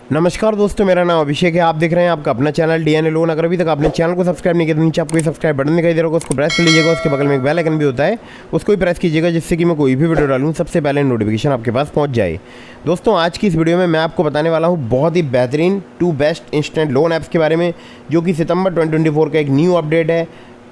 नमस्कार दोस्तों, मेरा नाम अभिषेक है। आप देख रहे हैं आपका अपना चैनल डीएनए लोन। अगर अभी तक आपने चैनल को सब्सक्राइब नहीं किया तो नीचे आपको सब्सक्राइब बटन दिखाई दे रहा होगा, उसको प्रेस कर लीजिएगा। उसके बगल में एक बेल आइकन भी होता है, उसको भी प्रेस कीजिएगा, जिससे कि मैं कोई भी वीडियो डालूँ सबसे पहले नोटिफिकेशन आपके पास पहुँच जाए। दोस्तों, आज की इस वीडियो में मैं आपको बताने वाला हूँ बहुत ही बेहतरीन 2 बेस्ट इंस्टेंट लोन ऐप्स के बारे में, जो कि सितंबर 2024 का एक न्यू अपडेट है।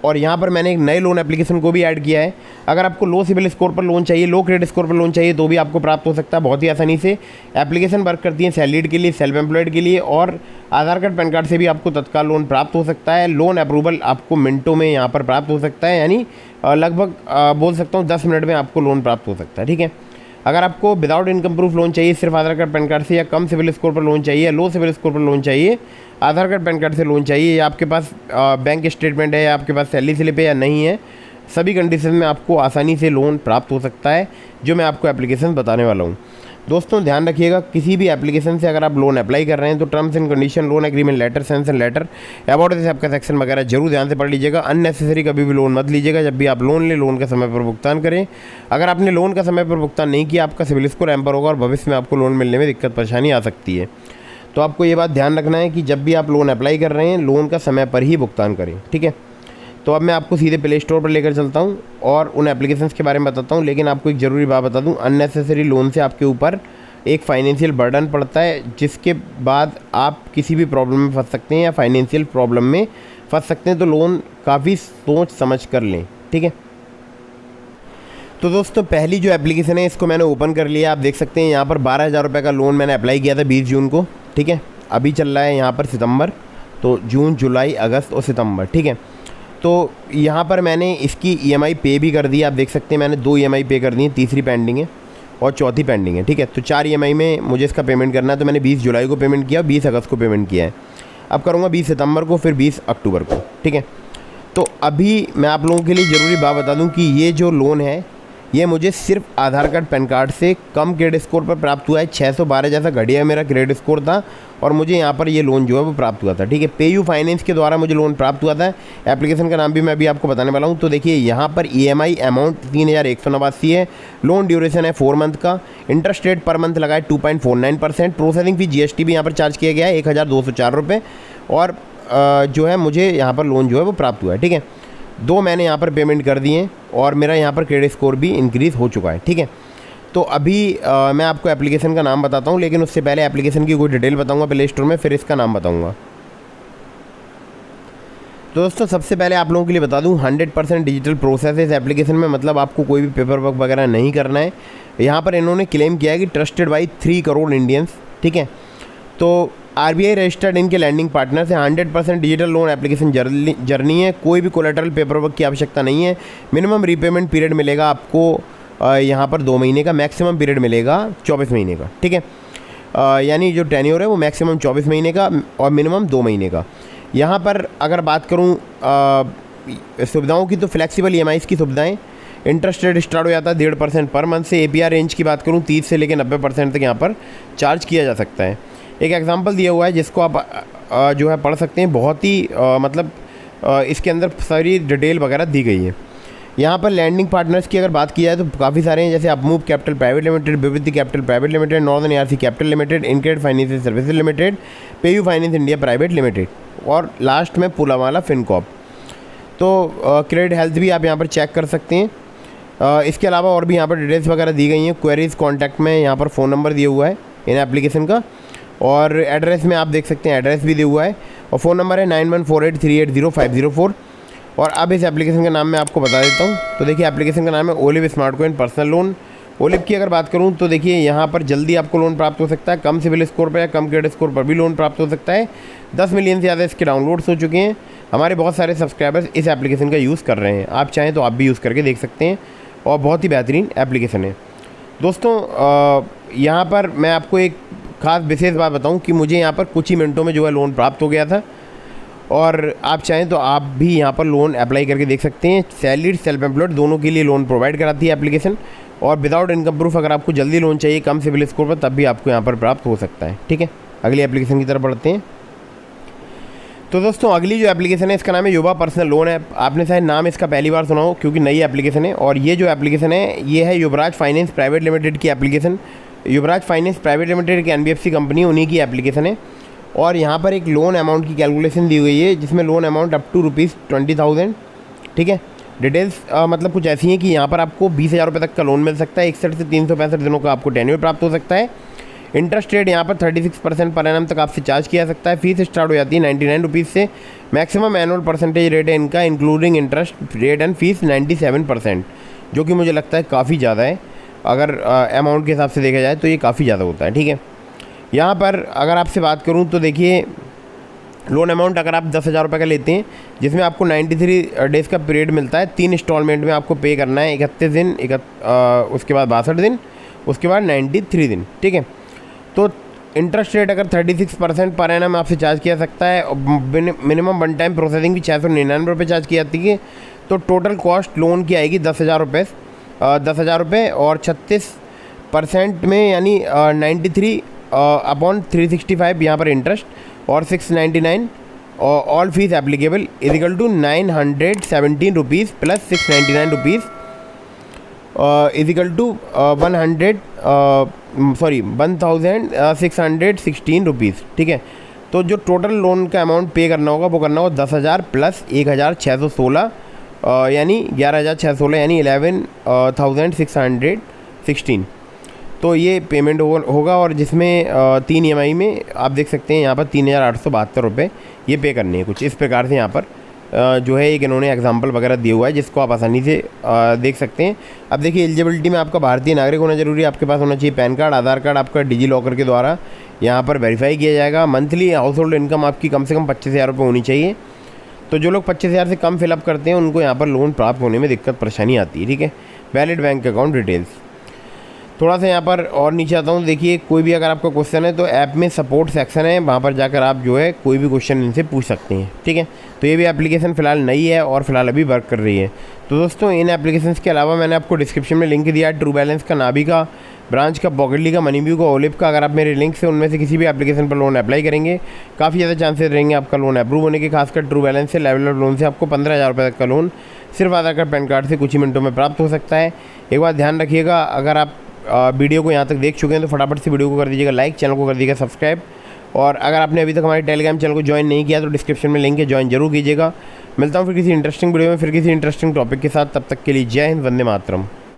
और यहाँ पर मैंने एक नए लोन एप्लीकेशन को भी ऐड किया है। अगर आपको लो सिविल स्कोर पर लोन चाहिए, लो क्रेडिट स्कोर पर लोन चाहिए, तो भी आपको प्राप्त हो सकता है बहुत ही आसानी से। एप्लीकेशन वर्क करती है सैलरीड के लिए, सेल्फ एम्प्लॉयड के लिए, और आधार कार्ड पैन कार्ड से भी आपको तत्काल लोन प्राप्त हो सकता है। लोन अप्रूवल आपको मिनटों में यहाँ पर प्राप्त हो सकता है, यानी लगभग बोल सकता हूँ 10 मिनट में आपको लोन प्राप्त हो सकता है। ठीक है, अगर आपको विदाउट इनकम प्रूफ लोन चाहिए, सिर्फ आधार कार्ड पैन कार्ड से, या कम सिविल स्कोर पर लोन चाहिए, या लो सिविल स्कोर पर लोन चाहिए, आधार कार्ड पैन कार्ड से लोन चाहिए, या आपके पास बैंक स्टेटमेंट है, या आपके पास सैलरी स्लिप है या नहीं है, सभी कंडीशन में आपको आसानी से लोन प्राप्त हो सकता है, जो मैं आपको एप्लीकेशन बताने वाला हूँ। दोस्तों, ध्यान रखिएगा, किसी भी एप्लीकेशन से अगर आप लोन अप्लाई कर रहे हैं तो terms and condition, loan agreement letter, sanction letter, about this app का सेक्शन वगैरह जरूर ध्यान से पढ़ लीजिएगा। अननेसेसरी कभी भी लोन मत लीजिएगा। जब भी आप लोन लें, लोन का समय पर भुगतान करें। अगर आपने लोन का समय पर भुगतान नहीं किया, आपका सिविल स्कोर हैम्पर होगा और भविष्य में आपको लोन मिलने में दिक्कत परेशानी आ सकती है। तो आपको ये बात ध्यान रखना है कि जब भी आप लोन अप्लाई कर रहे हैं, लोन का समय पर ही भुगतान करें। ठीक है, तो अब मैं आपको सीधे प्ले स्टोर पर लेकर चलता हूँ और उन एप्लीकेशंस के बारे में बताता हूँ। लेकिन आपको एक ज़रूरी बात बता दूँ, अननेसेसरी लोन से आपके ऊपर एक फाइनेंशियल बर्डन पड़ता है, जिसके बाद आप किसी भी प्रॉब्लम में फंस सकते हैं या फाइनेंशियल प्रॉब्लम में फंस सकते हैं। तो लोन काफ़ी सोच समझ कर लें। ठीक है, तो दोस्तों, पहली जो एप्लीकेशन है इसको मैंने ओपन कर लिया। आप देख सकते हैं यहाँ पर 12,000 रुपये का लोन मैंने अप्लाई किया था 20 जून को। ठीक है, अभी चल रहा है यहाँ पर सितंबर, तो जून, जुलाई, अगस्त और सितंबर। ठीक है, तो यहाँ पर मैंने इसकी EMI पे भी कर दी। आप देख सकते हैं मैंने 2 EMI पे कर दी हैं, तीसरी पेंडिंग है और चौथी पेंडिंग है। ठीक है, तो 4 EMI में मुझे इसका पेमेंट करना है। तो मैंने 20 जुलाई को पेमेंट किया, 20 अगस्त को पेमेंट किया है। अब करूँगा 20 सितंबर को, फिर 20 अक्टूबर को। ठीक है, तो अभी मैं आप लोगों के लिए ज़रूरी बात बता दूं कि ये जो लोन है, ये मुझे सिर्फ आधार कार्ड पैन कार्ड से कम क्रेडिट स्कोर पर प्राप्त हुआ है। 612 जैसा घटिया मेरा क्रेडिट स्कोर था और मुझे यहाँ पर ये लोन जो है वो प्राप्त हुआ था। ठीक है, पेयू फाइनेंस के द्वारा मुझे लोन प्राप्त हुआ था। एप्लीकेशन का नाम भी मैं अभी आपको बताने वाला हूँ। तो देखिए, यहाँ पर EMI अमाउंट 3,189 है। लोन ड्यूरेशन है 4 मंथ का। इंटरेस्ट रेट पर मंथ लगा है 2.49%। प्रोसेसिंग फी GST भी यहाँ पर चार्ज किया गया है 1,204 रुपये। और जो है मुझे यहाँ पर लोन जो है वो प्राप्त हुआ है। ठीक है, 2 मैंने यहाँ पर पेमेंट कर दिए और मेरा यहाँ पर क्रेडिट स्कोर भी इंक्रीज़ हो चुका है। ठीक है, तो अभी मैं आपको एप्लीकेशन का नाम बताता हूँ, लेकिन उससे पहले एप्लीकेशन की कोई डिटेल बताऊँगा प्ले स्टोर में, फिर इसका नाम बताऊँगा। तो दोस्तों, सबसे पहले आप लोगों के लिए बता दूँ, 100% डिजिटल प्रोसेस है इस एप्लीकेशन में। मतलब आपको कोई भी पेपर वर्क वगैरह नहीं करना है। यहाँ पर इन्होंने क्लेम किया है कि ट्रस्टेड बाई 3 करोड़ इंडियंस। ठीक है, तो RBI रजिस्टर्ड इनके लैंडिंग पार्टनर से 100% डिजिटल लोन एप्लीकेशन जर्नी है। कोई भी कोलेटरल पेपर वर्क की आवश्यकता नहीं है। मिनिमम रीपेमेंट पीरियड मिलेगा आपको यहाँ पर 2 महीने का, मैक्सिमम पीरियड मिलेगा 24 महीने का। ठीक है, यानी जो टेन्योर है वो मैक्सिमम 24 महीने का और मिनिमम 2 महीने का। यहाँ पर अगर बात करूँ सुविधाओं की, तो फ्लेक्सिबल EMIs की सुविधाएँ। इंटरेस्ट रेट स्टार्ट हो जाता है 1.5% पर मंथ से। APR रेंज की बात करूँ 30 से लेकर 90% तक यहाँ पर चार्ज किया जा सकता है। एक एग्जांपल दिया हुआ है जिसको आप जो है पढ़ सकते हैं। बहुत ही मतलब इसके अंदर सारी डिटेल वगैरह दी गई है। यहाँ पर लैंडिंग पार्टनर्स की अगर बात की जाए तो काफ़ी सारे हैं, जैसे Upmove capital private limited, Vivriti capital private limited, northern ARC capital limited, InCred financial services limited, PayU finance India private limited, और लास्ट में पुलावाला फिनकॉर्प। तो क्रेडिट हेल्थ भी आप यहाँ पर चेक कर सकते हैं। इसके अलावा और भी यहाँ पर डिटेल्स वगैरह दी गई हैं। क्वेरीज कॉन्टैक्ट में यहाँ पर फ़ोन नंबर दिया हुआ है इन एप्लीकेशन का, और एड्रेस में आप देख सकते हैं एड्रेस भी दिया हुआ है, और फ़ोन नंबर है 9148380504। और अब इस एप्लीकेशन का नाम मैं आपको बता देता हूँ। तो देखिए, एप्लीकेशन का नाम है olive smart coin personal loan. Olive की अगर बात करूँ तो देखिए, यहाँ पर जल्दी आपको लोन प्राप्त हो सकता है। कम सिविल स्कोर पर या कम क्रेडिट स्कोर पर भी लोन प्राप्त हो सकता है। 10 मिलियन से ज़्यादा इसके डाउनलोड्स हो चुके हैं। हमारे बहुत सारे सब्सक्राइबर्स इस एप्लीकेशन का यूज़ कर रहे हैं। आप चाहें तो आप भी यूज़ करके देख सकते हैं, और बहुत ही बेहतरीन एप्लीकेशन है। दोस्तों, यहाँ पर मैं आपको एक खास विशेष बात बताऊं कि मुझे यहाँ पर कुछ ही मिनटों में जो है लोन प्राप्त हो गया था, और आप चाहें तो आप भी यहाँ पर लोन अप्लाई करके देख सकते हैं। सैलरीड, सेल्फ एम्प्लॉयड दोनों के लिए लोन प्रोवाइड कराती है एप्लीकेशन। और विदाउट इनकम प्रूफ अगर आपको जल्दी लोन चाहिए कम सिविल स्कोर पर, तब भी आपको यहाँ पर प्राप्त हो सकता है। ठीक है, अगली एप्लीकेशन की तरफ बढ़ते हैं। तो दोस्तों, अगली जो एप्लीकेशन है इसका नाम है युवा पर्सनल लोन ऐप। आपने शायद नाम इसका पहली बार सुना हो, क्योंकि नई एप्लीकेशन है। और ये जो एप्लीकेशन है ये है युवराज फाइनेंस प्राइवेट लिमिटेड की एप्लीकेशन। युवराज फाइनेंस प्राइवेट लिमिटेड एक NBFC कंपनी, उन्हीं की एप्लीकेशन है। और यहाँ पर एक लोन अमाउंट की कैलकुलेशन दी हुई है, जिसमें लोन अमाउंट अप टू ₹20,000, ठीक है। डिटेल्स मतलब कुछ ऐसी हैं कि यहाँ पर आपको 20,000 रुपये तक का लोन मिल सकता है। 61 से 365 दिनों का आपको टेन्योर प्राप्त हो सकता है। इंटरेस्ट रेट यहाँ पर 36% पर एनम तक आपसे चार्ज किया सकता है। फीस स्टार्ट हो जाती है 99 रुपीज़ से। मैक्सिमम एनुअल परसेंटेज रेट है इनका including interest rate and fees 97%, जो कि मुझे लगता है काफ़ी ज़्यादा है। अगर अमाउंट के हिसाब से देखा जाए तो ये काफ़ी ज़्यादा होता है, ठीक है। यहाँ पर अगर आपसे बात करूँ तो देखिए, लोन अमाउंट अगर आप 10,000 रुपये का लेते हैं, जिसमें आपको 93 डेज़ का पीरियड मिलता है। 3 इंस्टॉलमेंट में आपको पे करना है, 31 दिन, उसके बाद 62 दिन, उसके बाद 93 दिन, ठीक है। तो इंटरेस्ट रेट अगर 36% पर एनम आपसे चार्ज किया सकता है। मिनिमम वन टाइम प्रोसेसिंग भी 699 रुपये चार्ज की जाती है। तो टोटल कॉस्ट लोन की आएगी 10,000 रुपये और 36% में यानी 93 अपॉन 365 यहाँ पर इंटरेस्ट और 699 all fees applicable is equal to 917 rupees plus 699 rupees is equal to 1,616 rupees, ठीक है। तो जो टोटल लोन का अमाउंट पे करना होगा वो करना होगा 10,000 प्लस 1,616 यानी 11,616 यानी 11,616। तो ये पेमेंट होगा और जिसमें 3 EMI में आप देख सकते हैं यहाँ पर 3,872 रुपये ये पे करने हैं। कुछ इस प्रकार से यहाँ पर जो है एक इन्होंने एग्जांपल वगैरह दिया हुआ है, जिसको आप आसानी से देख सकते हैं। अब देखिए, एलिजिबिलिटी में आपका भारतीय नागरिक होना जरूरी है। आपके पास होना चाहिए पैन कार्ड, आधार कार्ड आपका डिजी लॉकर के द्वारा यहाँ पर वेरीफाई किया जाएगा। मंथली हाउस होल्ड इनकम आपकी कम से कम 25,000 रुपये होनी चाहिए। तो जो लोग 25,000 से कम फिलअप करते हैं उनको यहाँ पर लोन प्राप्त होने में दिक्कत परेशानी आती है, ठीक है। वैलिड बैंक अकाउंट डिटेल्स, थोड़ा सा यहाँ पर और नीचे आता हूँ। देखिए, कोई भी अगर आपका क्वेश्चन है तो ऐप में सपोर्ट सेक्शन है, वहाँ पर जाकर आप जो है कोई भी क्वेश्चन इनसे पूछ सकते हैं, ठीक है। तो ये भी एप्लीकेशन फ़िलहाल नई है और फिलहाल अभी वर्क कर रही है। तो दोस्तों, इन एप्लीकेशंस के अलावा मैंने आपको डिस्क्रिप्शन में लिंक दिया है ट्रू बैलेंस का, नाभी का, ब्रांच का, पॉकेटली का, मनीव्यू का, ओलिव का। अगर आप मेरे लिंक से उनमें से किसी भी एप्लीकेशन पर लोन अप्लाई करेंगे, काफ़ी ज़्यादा चांसेस रहेंगे आपका लोन अप्रूव होने के। खासकर ट्रू बैलेंस से, लेवल ऑफ लोन से आपको 15,000 रुपये तक का लोन सिर्फ आधार कार्ड, पैन कार्ड से कुछ ही मिनटों में प्राप्त हो सकता है। एक बात ध्यान रखिएगा, अगर आप वीडियो को यहाँ तक देख चुके हैं तो फटाफट से वीडियो को कर दीजिएगा लाइक, चैनल को कर दीजिएगा सब्सक्राइब। और अगर आपने अभी तक हमारे टेलीग्राम चैनल को ज्वाइन नहीं किया तो डिस्क्रिप्शन में लिंक है, ज्वाइन जरूर कीजिएगा। मिलता हूँ फिर किसी इंटरेस्टिंग वीडियो में, फिर किसी इंटरेस्टिंग टॉपिक के साथ। तब तक के लिए जय हिंद, वंदे मातरम।